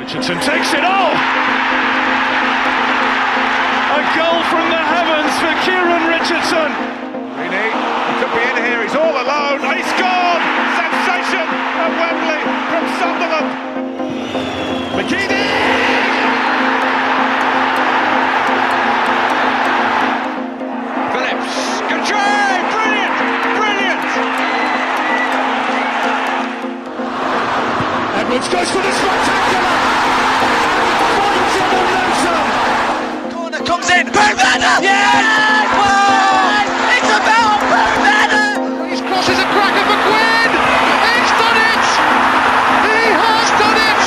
Richardson takes it all! A goal from the heavens for Kieran Richardson! Really, he could be in here, he's all alone, and he's scored! Sensation at Wembley from Sunderland! McGeady! Phillips, good try! Brilliant! Brilliant! Edwards goes for the spectacular! Corner comes in, Pavetta! Yes! Oh! It's about Pavetta! His cross is a cracker for Quinn! He's done it! He has done it!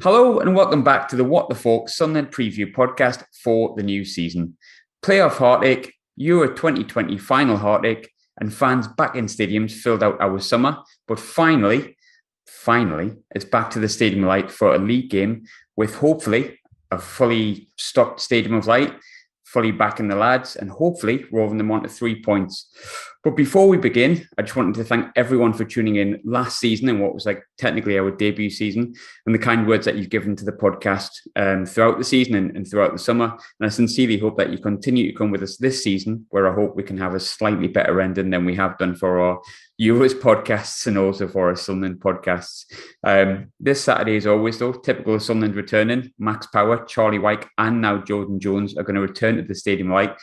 Hello and welcome back to the What the Falk Sunderland preview podcast for the new season. Playoff heartache, Euro 2020 final heartache, and fans back in stadiums filled out our summer. But finally, it's back to the Stadium of Light for a league game with hopefully a fully stocked Stadium of Light, fully backing the lads, and hopefully roving them on to 3 points. But before we begin, I just wanted to thank everyone for tuning in last season and what was like technically our debut season, and the kind words that you've given to the podcast throughout the season and throughout the summer. And I sincerely hope that you continue to come with us this season, where I hope we can have a slightly better ending than we have done for our Euros podcasts and also for our Sunderland podcasts. This Saturday, as always, though, typical of Sunderland returning, Max Power, Charlie Wyke, and now Jordan Jones are going to return to the Stadium Light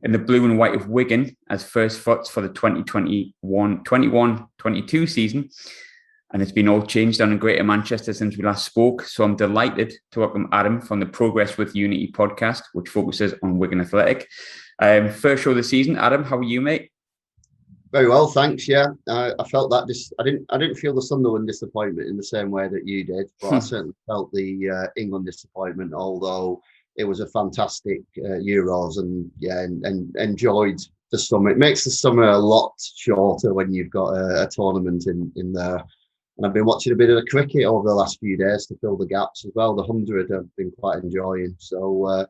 in the blue and white of Wigan as first foots for the 2021-22 season. And it's been all changed down in Greater Manchester since we last spoke. So I'm delighted to welcome Adam from the Progress with Unity podcast, which focuses on Wigan Athletic. First show of the season. Adam, how are you, mate? Very well, thanks. Yeah, I felt that. I didn't feel the Sunderland disappointment in the same way that you did, but I certainly felt the England disappointment. Although it was a fantastic Euros, and enjoyed the summer. It makes the summer a lot shorter when you've got a tournament in there. And I've been watching a bit of the cricket over the last few days to fill the gaps as well. The 100 I've been quite enjoying. So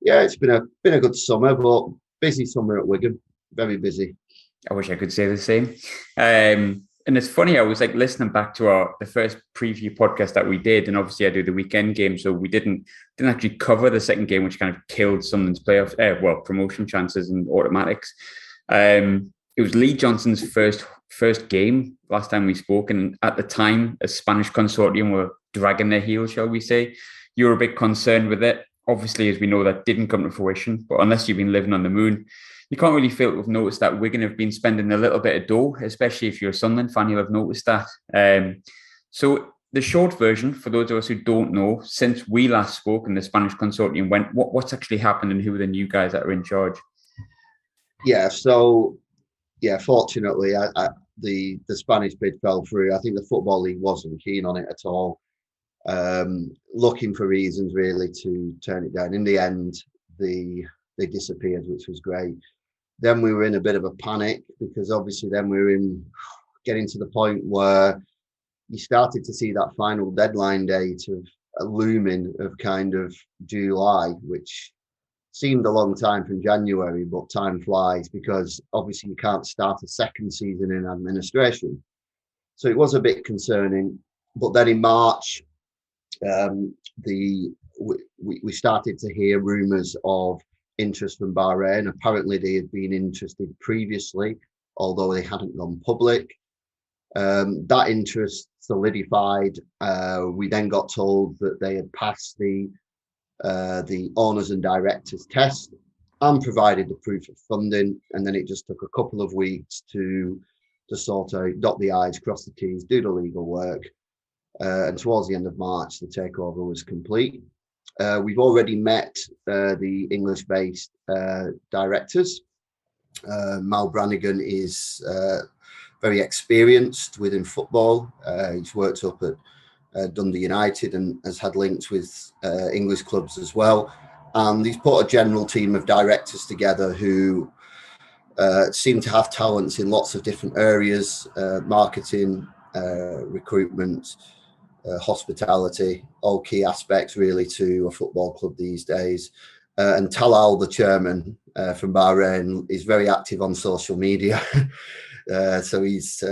it's been a good summer, but busy summer at Wigan. Very busy. I wish I could say the same. And it's funny, I was like listening back to the first preview podcast that we did, and obviously I do the weekend game, so we didn't actually cover the second game, which kind of killed Sunderland's playoff, promotion chances and automatics. It was Lee Johnson's first game last time we spoke, and at the time, a Spanish consortium were dragging their heels, shall we say. You were a bit concerned with it. Obviously, as we know, that didn't come to fruition, but unless you've been living on the moon, you can't really fail to have noticed that Wigan have been spending a little bit of dough, especially if you're a Sunderland fan, you'll have noticed that. So the short version, for those of us who don't know, since we last spoke and the Spanish consortium went, what's actually happened and who are the new guys that are in charge? Fortunately, the Spanish bid fell through. I think the Football League wasn't keen on it at all, looking for reasons really to turn it down. In the end, they disappeared, which was great. Then we were in a bit of a panic because obviously then we were getting to the point where you started to see that final deadline date of looming of kind of July, which seemed a long time from January, but time flies because obviously you can't start a second season in administration. So it was a bit concerning. But then in March, we started to hear rumours of interest from Bahrain. Apparently they had been interested previously, although they hadn't gone public. That interest solidified. We then got told that they had passed the owners and directors test and provided the proof of funding, and then it just took a couple of weeks to sort out, dot the I's, cross the T's, do the legal work, and towards the end of March the takeover was complete. We've already met the English-based directors. Mal Brannigan is very experienced within football. He's worked up at Dundee United and has had links with English clubs as well. And he's put a general team of directors together who seem to have talents in lots of different areas, marketing, recruitment, hospitality, all key aspects really to a football club these days. And Talal, the chairman from Bahrain, is very active on social media. So he's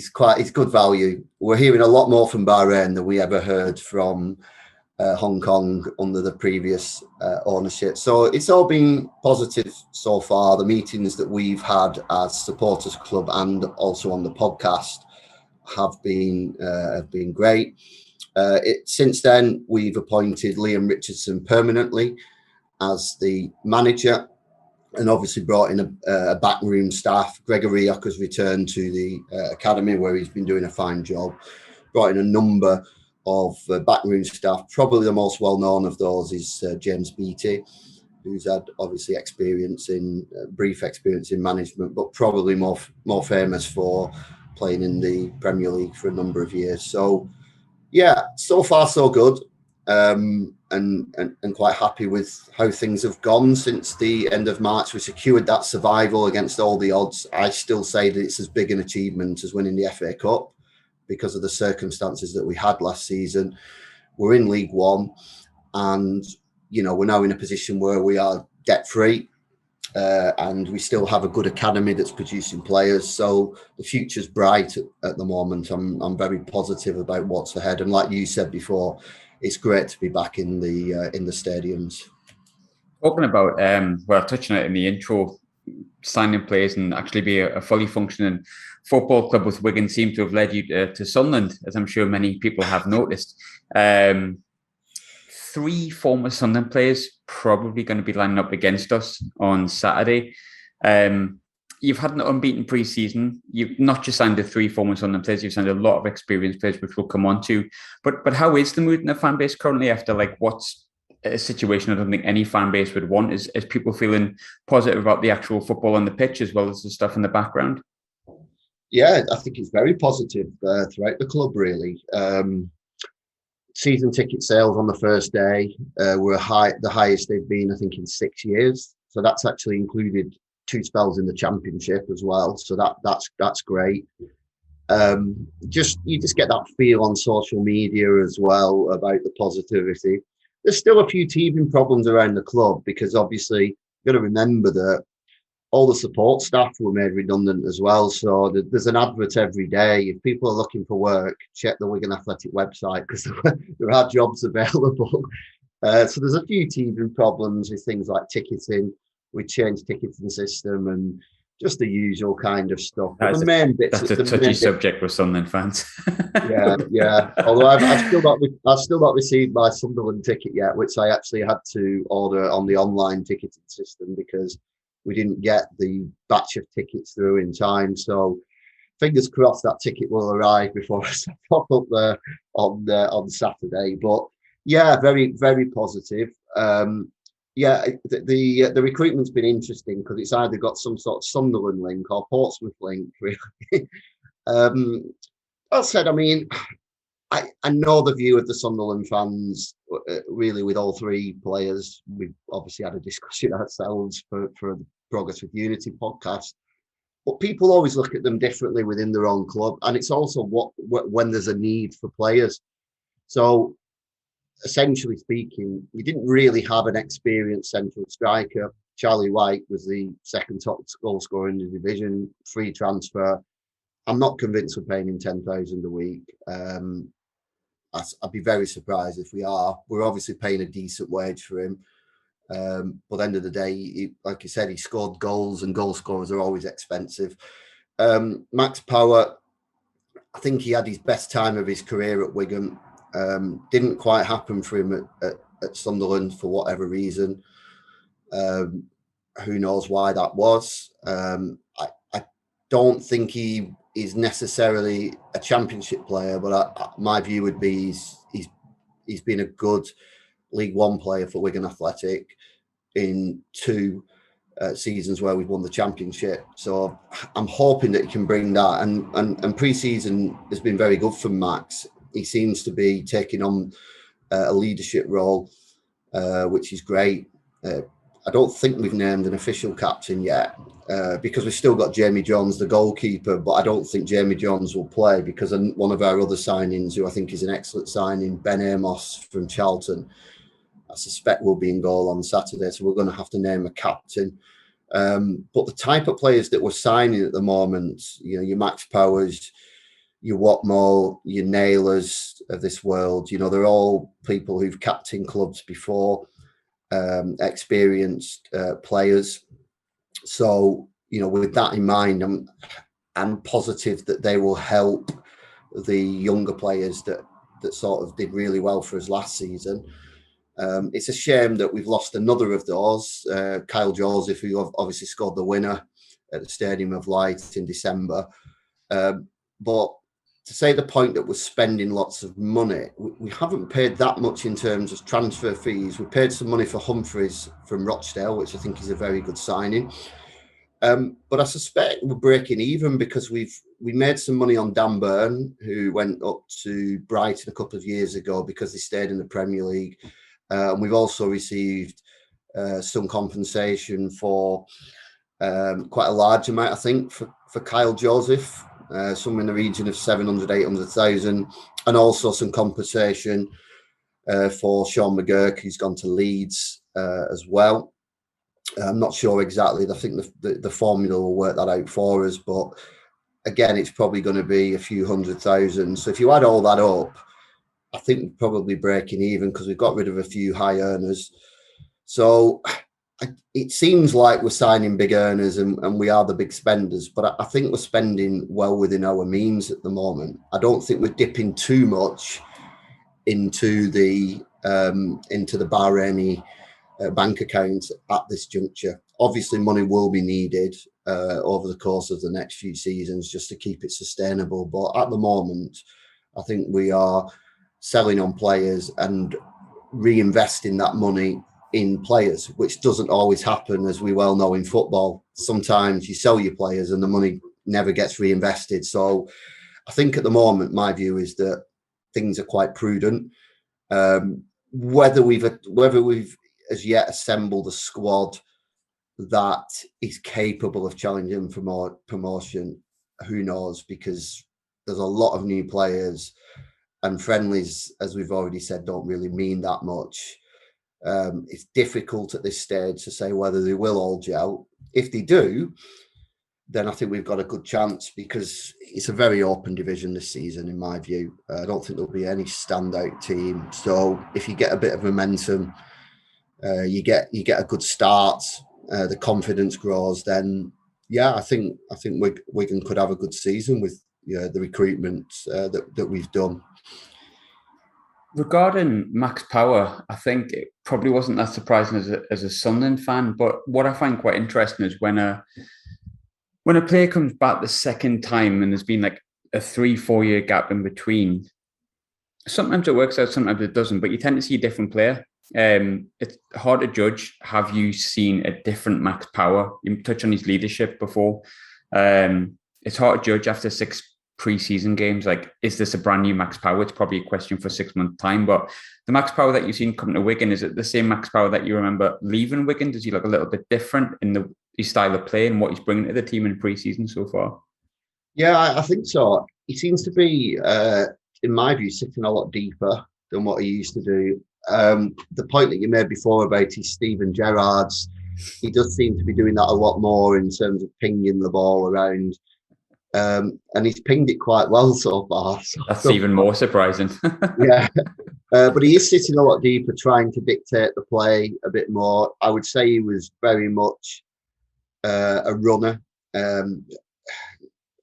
good value. We're hearing a lot more from Bahrain than we ever heard from Hong Kong under the previous ownership. So it's all been positive so far. The meetings that we've had as supporters club and also on the podcast have been great. Since then, we've appointed Liam Richardson permanently as the manager, and obviously brought in a backroom staff. Gregory Yock has returned to the academy, where he's been doing a fine job. Brought in a number of backroom staff. Probably the most well-known of those is James Beattie, who's had obviously brief experience in management, but probably more famous for playing in the Premier League for a number of years. So, yeah, so far so good. And quite happy with how things have gone since the end of March. We secured that survival against all the odds. I still say that it's as big an achievement as winning the FA Cup because of the circumstances that we had last season. We're in League One, and we're now in a position where we are debt free, and we still have a good academy that's producing players. So the future's bright at the moment. I'm very positive about what's ahead. And like you said before, it's great to be back in the stadiums. Talking about, touching on it in the intro, signing players and actually be a fully functioning football club with Wigan seem to have led you to Sunderland, as I'm sure many people have noticed. 3 former Sunderland players probably going to be lining up against us on Saturday. You've had an unbeaten pre-season. You've not just signed the 3 former Sunderland players, you've signed a lot of experienced players, which we'll come on to. But how is the mood in the fan base currently after what's a situation I don't think any fan base would want? Is people feeling positive about the actual football on the pitch as well as the stuff in the background? Yeah, I think it's very positive throughout the club, really. Season ticket sales on the first day were the highest they've been, I think, in 6 years. So that's actually included 2 spells in the Championship as well. So that's great. You just get that feel on social media as well about the positivity. There's still a few teething problems around the club because obviously you've got to remember that all the support staff were made redundant as well. So there's an advert every day. If people are looking for work, check the Wigan Athletic website because there are jobs available. So there's a few teething problems with things like ticketing. We changed ticketing system and just the usual kind of stuff. That's a touchy subject with Sunderland fans. yeah. Although I've still not received my Sunderland ticket yet, which I actually had to order on the online ticketing system because we didn't get the batch of tickets through in time. So fingers crossed that ticket will arrive before I pop up there on Saturday. But yeah, very, very positive. The recruitment's been interesting because it's either got some sort of Sunderland link or Portsmouth link, really. That said, I mean, I know the view of the Sunderland fans, really, with all 3 players. We've obviously had a discussion ourselves for the Progress with Unity podcast. But people always look at them differently within their own club. And it's also when there's a need for players. So, essentially speaking, we didn't really have an experienced central striker. Charlie Wyke was the 2nd top goal scorer in the division, free transfer. I'm not convinced we're paying him 10,000 a week. I'd be very surprised if we are. We're obviously paying a decent wage for him. But at the end of the day, like you said, he scored goals, and goal scorers are always expensive. Max Power, I think he had his best time of his career at Wigan. Didn't quite happen for him at Sunderland for whatever reason. Who knows why that was? I don't think he is necessarily a Championship player, but my view would be he's been a good League One player for Wigan Athletic in 2 seasons where we've won the Championship. So I'm hoping that he can bring that. And pre-season has been very good for Max. He seems to be taking on a leadership role, which is great. I don't think we've named an official captain yet because we've still got Jamie Johns, the goalkeeper, but I don't think Jamie Johns will play because one of our other signings, who I think is an excellent signing, Ben Amos from Charlton, I suspect will be in goal on Saturday, so we're going to have to name a captain. But the type of players that we're signing at the moment, your Max Powers, your Watmore, your Nailers of this world, they're all people who've captained clubs before, experienced players. So, with that in mind, I'm positive that they will help the younger players that sort of did really well for us last season. It's a shame that we've lost another of those, Kyle Joseph, who obviously scored the winner at the Stadium of Light in December. But to say the point that we're spending lots of money, we haven't paid that much in terms of transfer fees. We paid some money for Humphreys from Rochdale, which I think is a very good signing. But I suspect we're breaking even because we made some money on Dan Burn, who went up to Brighton a couple of years ago because they stayed in the Premier League. And we've also received some compensation for quite a large amount, I think, for Kyle Joseph, somewhere in the region of 700, 800,000, and also some compensation for Sean McGurk, who's gone to Leeds as well. I'm not sure exactly. I think the formula will work that out for us. But again, it's probably going to be a few 100,000. So if you add all that up, I think we're probably breaking even because we've got rid of a few high earners. So it seems like we're signing big earners and we are the big spenders. But I think we're spending well within our means at the moment. I don't think we're dipping too much into the Bahraini bank account at this juncture. Obviously, money will be needed over the course of the next few seasons just to keep it sustainable. But at the moment, I think we are selling on players and reinvesting that money in players, which doesn't always happen, as we well know in football. Sometimes you sell your players and the money never gets reinvested. So I think at the moment, my view is that things are quite prudent. Whether we've as yet assembled a squad that is capable of challenging for more promotion, who knows? Because there's a lot of new players, and friendlies, as we've already said, don't really mean that much. It's difficult at this stage to say whether they will all gel. If they do, then I think we've got a good chance because it's a very open division this season, in my view. I don't think there'll be any standout team. So if you get a bit of momentum, you get a good start, the confidence grows, then I think Wigan could have a good season with the recruitment that we've done. Regarding Max Power, I think it probably wasn't that surprising as a Sunderland fan, but what I find quite interesting is when a player comes back the second time and there's been like a 3-4 year gap in between, sometimes it works out, sometimes it doesn't, but you tend to see a different player. It's hard to judge. Have you seen a different Max Power? You touched on his leadership before. It's hard to judge after 6 pre-season games. Like, is this a brand new Max Power? It's probably a question for 6 months' time. But the Max Power that you've seen coming to Wigan, is it the same Max Power that you remember leaving Wigan? Does he look a little bit different in his style of play and what he's bringing to the team in pre-season so far? Yeah, I think so. He seems to be, in my view, sitting a lot deeper than what he used to do. The point that you made before about his Steven Gerrard's, he does seem to be doing that a lot more in terms of pinging the ball around. And he's pinged it quite well so far. That's even more surprising. Yeah. But he is sitting a lot deeper, trying to dictate the play a bit more. I would say he was very much a runner. I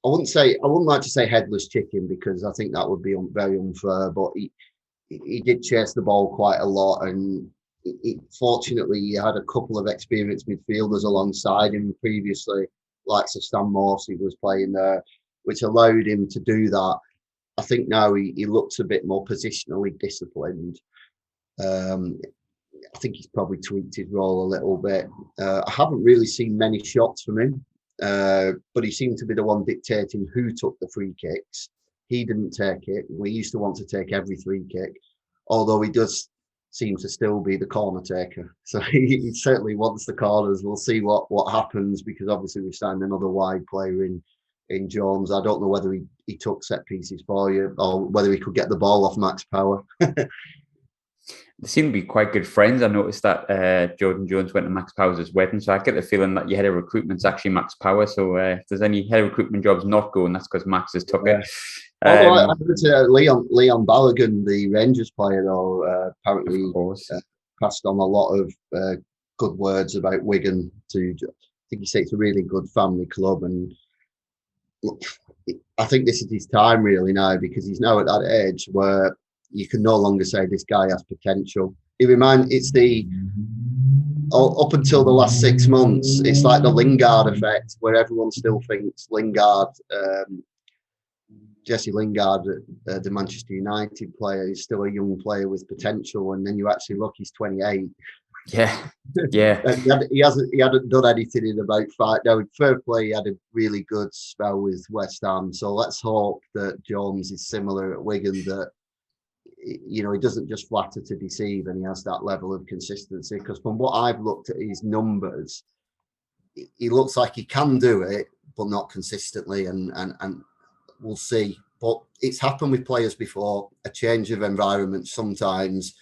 wouldn't like to say headless chicken because I think that would be very unfair, but he did chase the ball quite a lot, and fortunately he had a couple of experienced midfielders alongside him previously, like Stan Morsey was playing there, which allowed him to do that. I think now he looks a bit more positionally disciplined. I think he's probably tweaked his role a little bit. I haven't really seen many shots from him, but he seemed to be the one dictating who took the free kicks. He didn't take it. We used to want to take every free kick, although he does seem to still be the corner taker. So he certainly wants the corners. We'll see what happens, because obviously we've signed another wide player in Jones. I don't know whether he took set pieces for you or whether he could get the ball off Max Power. they seem to be quite good friends. I noticed that Jordan Jones went to Max Power's wedding, so I get the feeling that your head of recruitment's actually Max Power. So if there's any head of recruitment jobs not going, that's because Max has took it. Although I heard Leon Balogun, the Rangers player, though, apparently passed on a lot of good words about Wigan. I think he said it's a really good family club, and look, I think this is his time really now, because he's now at that age where you can no longer say this guy has potential. It's up until the last 6 months, it's like the Lingard effect, where everyone still thinks Lingard, Jesse Lingard, the Manchester United player, is still a young player with potential, and then you actually look, he's 28. Yeah. he hadn't done anything in about 5. Now, in fair play, he had a really good spell with West Ham. So let's hope that Jones is similar at Wigan, that he doesn't just flatter to deceive, and he has that level of consistency. Because from what I've looked at his numbers, he looks like he can do it, but not consistently, and we'll see. But it's happened with players before. A change of environment sometimes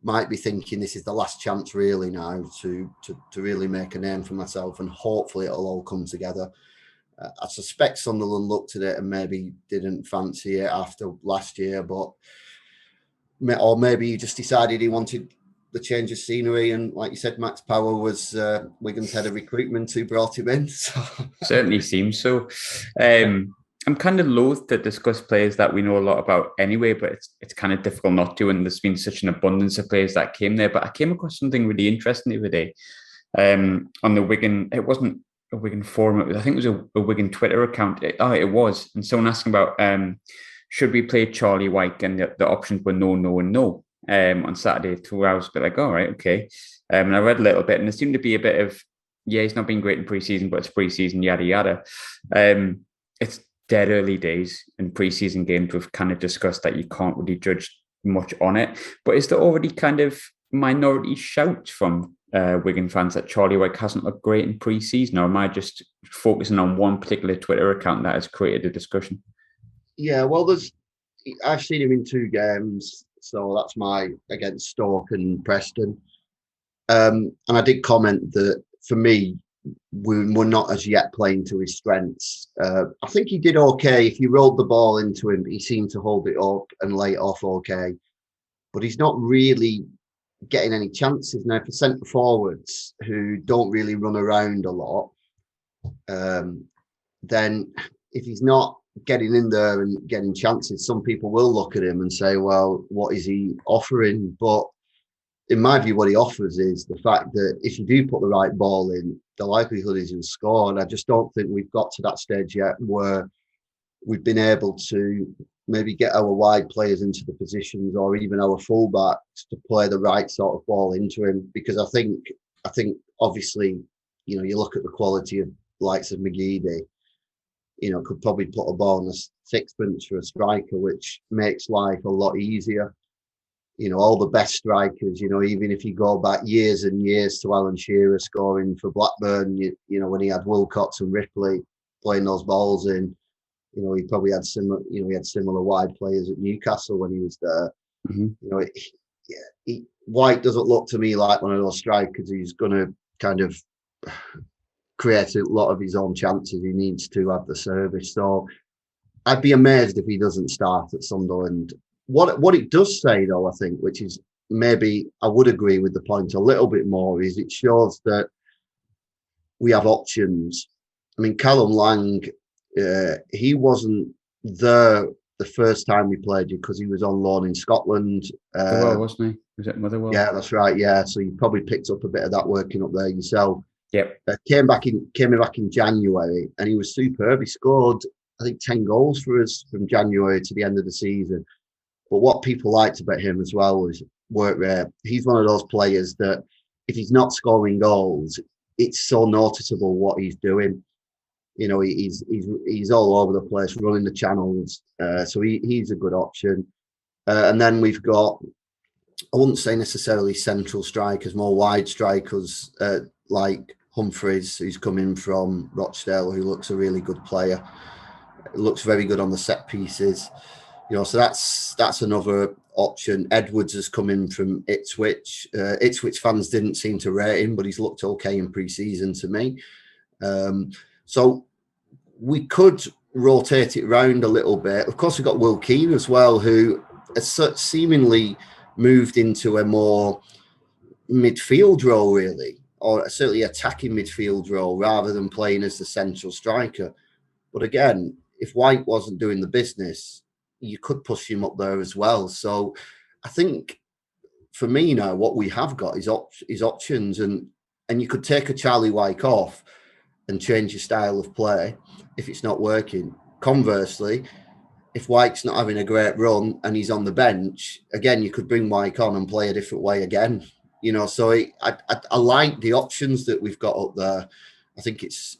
might be thinking, this is the last chance really now to really make a name for myself, and hopefully it'll all come together. I suspect Sunderland looked at it and maybe didn't fancy it after last year, or maybe he just decided he wanted the change of scenery, and like you said, Max Power was Wigan's head of recruitment who brought him in. So. Certainly seems so. I'm kind of loath to discuss players that we know a lot about anyway, but it's kind of difficult not to, and there's been such an abundance of players that came there. But I came across something really interesting the other day on the Wigan. It wasn't a Wigan forum. I think it was a Wigan Twitter account. It was. And someone asking about should we play Charlie Wyke, and the options were no, no, and no on Saturday. 2 hours, but like, all right, okay. And I read a little bit, and there seemed to be a bit of, he's not been great in pre-season, but it's pre-season, yada, yada. It's dead early days in pre-season games. We've kind of discussed that you can't really judge much on it. But is there already kind of minority shouts from Wigan fans that Charlie Wyke hasn't looked great in pre-season, or am I just focusing on one particular Twitter account that has created a discussion? Yeah, well, I've seen him in 2 games, so that's against Stoke and Preston. And I did comment that for me, we're not as yet playing to his strengths. I think he did okay. If you rolled the ball into him, he seemed to hold it up and lay it off okay. But he's not really getting any chances. Now, for centre forwards who don't really run around a lot, then if he's not getting in there and getting chances, some people will look at him and say, well, what is he offering? But in my view, what he offers is the fact that if you do put the right ball in, the likelihood is he'll score. And I just don't think we've got to that stage yet where we've been able to maybe get our wide players into the positions, or even our fullbacks, to play the right sort of ball into him. Because I think obviously, you look at the quality of likes of McGeady, could probably put a ball on a sixpence for a striker, which makes life a lot easier. All the best strikers, even if you go back years and years to Alan Shearer scoring for Blackburn, when he had Wilcox and Ripley playing those balls in, he probably had similar wide players at Newcastle when he was there. Mm-hmm. White doesn't look to me like one of those strikers who's going to kind of create a lot of his own chances. He needs to have the service. So I'd be amazed if he doesn't start at Sunderland. What it does say, though, I think, which is maybe I would agree with the point a little bit more, is it shows that we have options. I mean, Callum Lang, he wasn't there the first time we played you because he was on loan in Scotland. Motherwell, wasn't he? Was it Motherwell? Yeah, that's right. Yeah, so you probably picked up a bit of that working up there yourself. Yep. Came back in January, and he was superb. He scored, I think, 10 goals for us from January to the end of the season. But what people liked about him as well was work rate. He's one of those players that if he's not scoring goals, it's so noticeable what he's doing. He's all over the place, running the channels. So he's a good option. And then we've got, I wouldn't say necessarily central strikers, more wide strikers like Humphreys, who's coming from Rochdale, who looks a really good player. Looks very good on the set pieces. So that's another option. Edwards has come in from Ipswich. Ipswich fans didn't seem to rate him, but he's looked okay in pre-season to me. So we could rotate it round a little bit. Of course, we've got Will Keane as well, who has seemingly moved into a more midfield role, really, or certainly attacking midfield role rather than playing as the central striker. But again, if Wyke wasn't doing the business, you could push him up there as well. So I think for me now, what we have got is options, and you could take a Charlie Wyke off and change your style of play if it's not working. Conversely, if Wyke's not having a great run and he's on the bench, again, you could bring Wyke on and play a different way again. So I like the options that we've got up there. I think it's,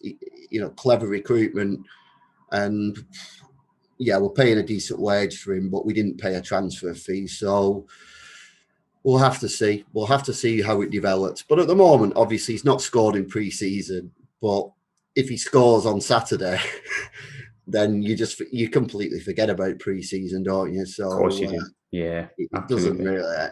clever recruitment, and yeah, we're paying a decent wage for him, but we didn't pay a transfer fee. So we'll have to see. We'll have to see how it develops. But at the moment, obviously, he's not scored in pre-season. But if he scores on Saturday, then you completely forget about pre-season, don't you? So, of course you do. Yeah, it absolutely. doesn't really.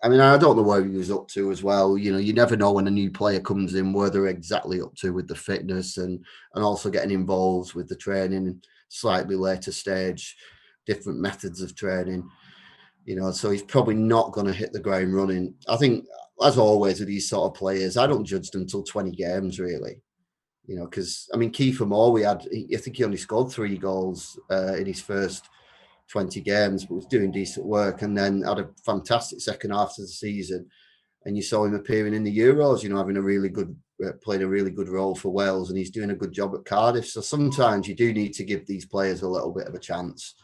I mean, I don't know where he was up to as well. You never know when a new player comes in where they're exactly up to with the fitness and also getting involved with the training, slightly later stage, different methods of training. So he's probably not going to hit the ground running. I think, as always with these sort of players, I don't judge them until 20 games, really. Because, I mean, Kiefer Moore, I think he only scored 3 goals in his first 20 games, but was doing decent work, and then had a fantastic second half of the season. And you saw him appearing in the Euros, having played a really good role for Wales, and he's doing a good job at Cardiff. So sometimes you do need to give these players a little bit of a chance.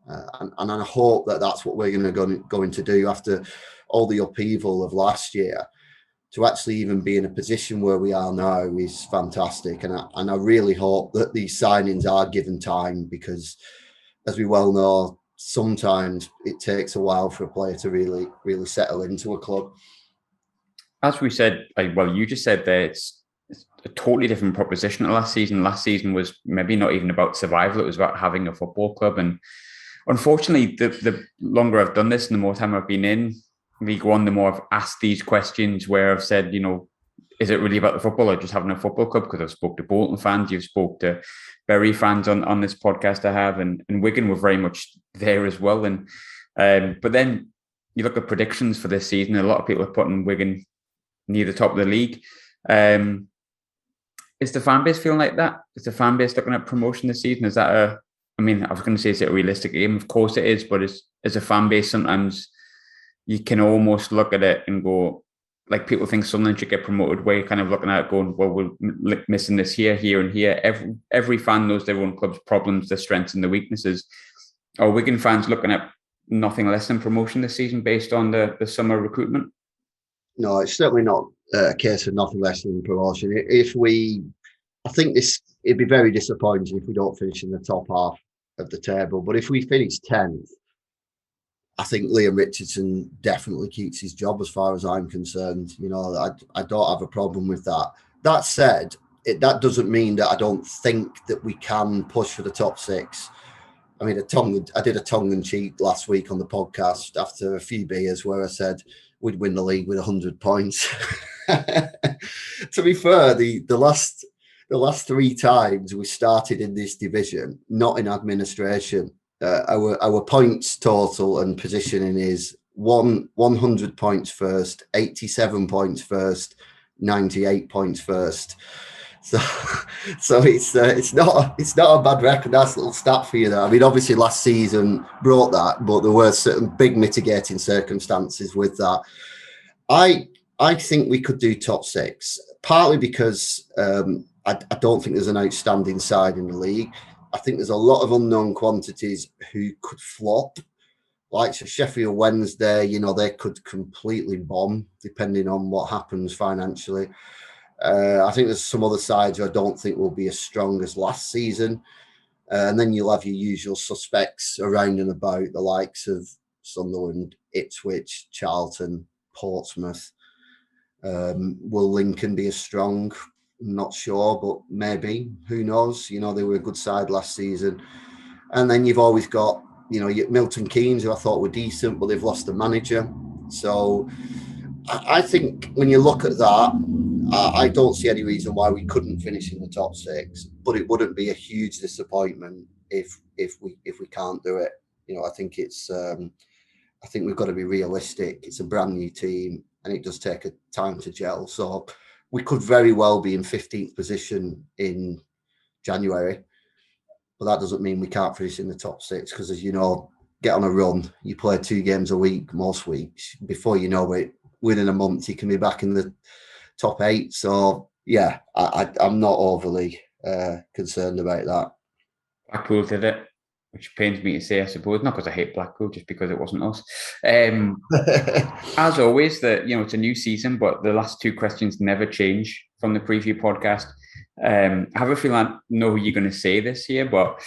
And I hope that that's what we're going to do after all the upheaval of last year. To actually even be in a position where we are now is fantastic. And I really hope that these signings are given time, because as we well know, sometimes it takes a while for a player to really, really settle into a club. As we said, you just said that it's a totally different proposition to last season. Last season was maybe not even about survival. It was about having a football club. And unfortunately, the longer I've done this and the more time I've been in League One, the more I've asked these questions where I've said, is it really about the football or just having a football club? Because I've spoke to Bolton fans, you've spoke to Bury fans on this podcast I have, and Wigan were very much there as well. And but then you look at predictions for this season, a lot of people are putting Wigan near the top of the league. Is the fan base feeling like that? Is the fan base looking at promotion this season? Is that I was going to say, is it a realistic aim? Of course it is, but as a fan base, sometimes you can almost look at it and go, like, people think Sunderland should get promoted, where you're kind of looking at it going, well, we're missing this here and here. Every fan knows their own club's problems, their strengths and their weaknesses. Are Wigan fans looking at nothing less than promotion this season based on the summer recruitment? No, it's certainly not a case of nothing less than promotion. I think it'd be very disappointing if we don't finish in the top half of the table. But if we finish 10th, I think Liam Richardson definitely keeps his job as far as I'm concerned. I don't have a problem with that. That said, that doesn't mean that I don't think that we can push for the top 6. I mean, I did a tongue-in-cheek last week on the podcast after a few beers where I said we'd win the league with 100 points. To be fair, the last 3 times we started in this division, not in administration, our points total and positioning is 100 points first, 87 points first, 98 points first. So it's not a bad record. Nice little stat for you there. I mean, obviously last season brought that, but there were certain big mitigating circumstances with that. I think we could do top 6, partly because I don't think there's an outstanding side in the league. I think there's a lot of unknown quantities who could flop. Like Sheffield Wednesday, they could completely bomb depending on what happens financially. I think there's some other sides who I don't think will be as strong as last season. And then you'll have your usual suspects around and about, the likes of Sunderland, Ipswich, Charlton, Portsmouth. Will Lincoln be as strong? I'm not sure, but maybe. Who knows? They were a good side last season. And then you've always got Milton Keynes, who I thought were decent, but they've lost the manager. So I think when you look at that, I don't see any reason why we couldn't finish in the top 6. But it wouldn't be a huge disappointment if we can't do it. I think I think we've got to be realistic. It's a brand new team, and it does take a time to gel. So we could very well be in 15th position in January, but that doesn't mean we can't finish in the top 6, because, as you know, get on a run, you play 2 games a week most weeks. Before you know it, within a month, you can be back in the top 8. So, yeah, I'm not overly concerned about that. Blackpool did it, which pains me to say, I suppose, not because I hate Blackpool, just because it wasn't us. As always, it's a new season, but the last 2 questions never change from the preview podcast. I have a feeling I know who you're going to say this year, but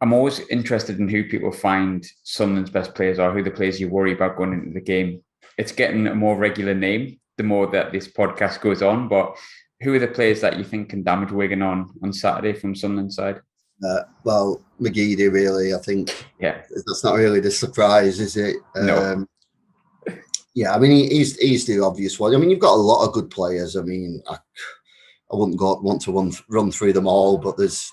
I'm always interested in who people find Sunderland's best players are, who the players you worry about going into the game. It's getting a more regular name the more that this podcast goes on, but who are the players that you think can damage Wigan on Saturday from Sunderland's side? Well, McGeady, really, I think. Yeah, that's not really the surprise, is it? No. Yeah, I mean, he's the obvious one. I mean, you've got a lot of good players. I mean, I wouldn't want to run through them all, but there's,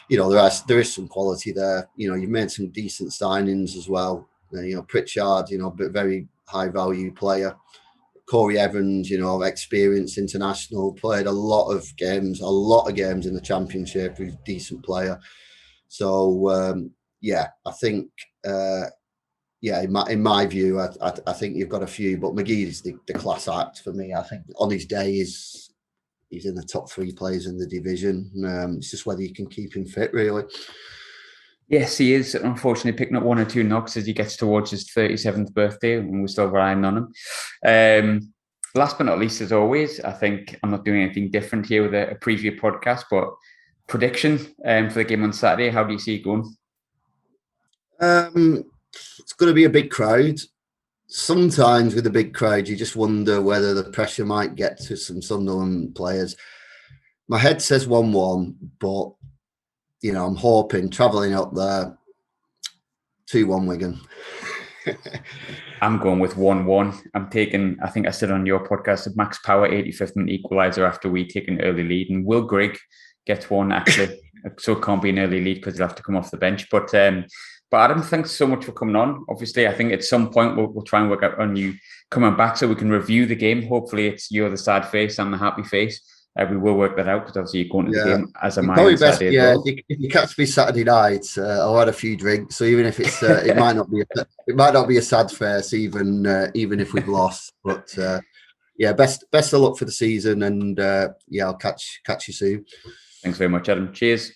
there is some quality there. You've made some decent signings as well. Pritchard, but very high value player. Corey Evans, experienced international, played a lot of games in the Championship. He's a decent player. So, I think, in my view, I think you've got a few, but McGeady's the class act for me. I think on his day, he's in the top 3 players in the division. It's just whether you can keep him fit, really. Yes, he is unfortunately picking up 1 or 2 knocks as he gets towards his 37th birthday, and we're still relying on him. Last but not least, as always, I think I'm not doing anything different here with a preview podcast, but prediction for the game on Saturday, how do you see it going? It's going to be a big crowd. Sometimes with a big crowd, you just wonder whether the pressure might get to some Sunderland players. My head says 1-1, but I'm hoping, travelling up there, 2-1 Wigan. I'm going with 1-1. I'm taking, I think I said on your podcast, Max Power, 85th minute equaliser after we take an early lead. And Will Grigg gets one, actually. So it can't be an early lead because he'll have to come off the bench. But Adam, thanks so much for coming on. Obviously, I think at some point we'll try and work out on you coming back so we can review the game. Hopefully you're the sad face, I'm the happy face. We will work that out because obviously you're going to the game as a man. Saturday as well. If you catch me Saturday night, I'll had a few drinks. So even if it's, it might not be a sad face, even if we've lost. But best of luck for the season, and I'll catch you soon. Thanks very much, Adam. Cheers.